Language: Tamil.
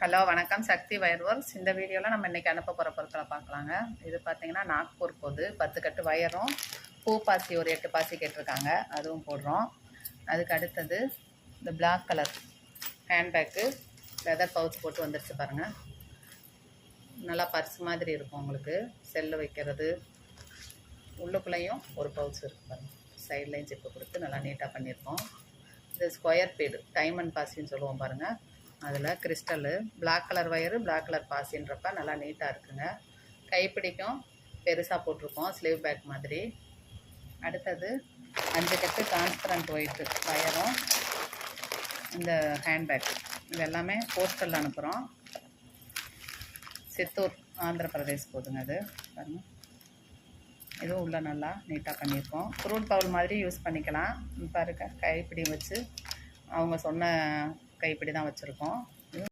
ஹலோ வணக்கம், சக்தி வயர் ஒர்க்ஸ். இந்த வீடியோவில் நம்ம இன்றைக்கி அனுப்ப போகிற பொருட்களை பார்க்கலாங்க. இது பார்த்திங்கன்னா நாக்பூர் போகுது 10 கட்டு வயரும் பூ பாசி ஒரு 8 பாசி கேட்டிருக்காங்க, அதுவும் போடுறோம். அதுக்கு அடுத்தது இந்த பிளாக் கலர் ஹேண்ட்பேக்கு லெதர் பவுச் போட்டு வந்துருச்சு பாருங்கள். நல்லா பர்ஸ் மாதிரி இருக்கும், உங்களுக்கு செல்லு வைக்கிறது. உள்ளுக்குள்ளேயும் ஒரு பவுச் இருக்குது பாருங்கள், சைட்லையும் ஜிப்பு கொடுத்து நல்லா நீட்டாக பண்ணியிருக்கோம். இது ஸ்கொயர் பீடு டைமண்ட் பாசின்னு சொல்லுவோம் பாருங்கள். அதில் crystal black colour wire black colour பாசின்றப்ப நல்லா நீட்டாக இருக்குங்க. கைப்பிடிக்கும் பெருசாக போட்டிருக்கோம், ஸ்லீவ் பேக் மாதிரி. அடுத்தது 5 கட்டு டிரான்ஸ்பரண்ட் ஒயிட்டு வயரும் இந்த ஹேண்ட்பேக், இது எல்லாமே போஸ்டலில் அனுப்புகிறோம். சித்தூர் ஆந்திர பிரதேஷ் போதுங்க. அது பாருங்கள், இதுவும் உள்ளே நல்லா நீட்டாக பண்ணியிருக்கோம். ஃப்ரூட் பவுல் மாதிரி யூஸ் பண்ணிக்கலாம். பாருங்க, கைப்பிடி வச்சு அவங்க சொன்ன கைப்பிடி தான் வச்சுருக்கோம்.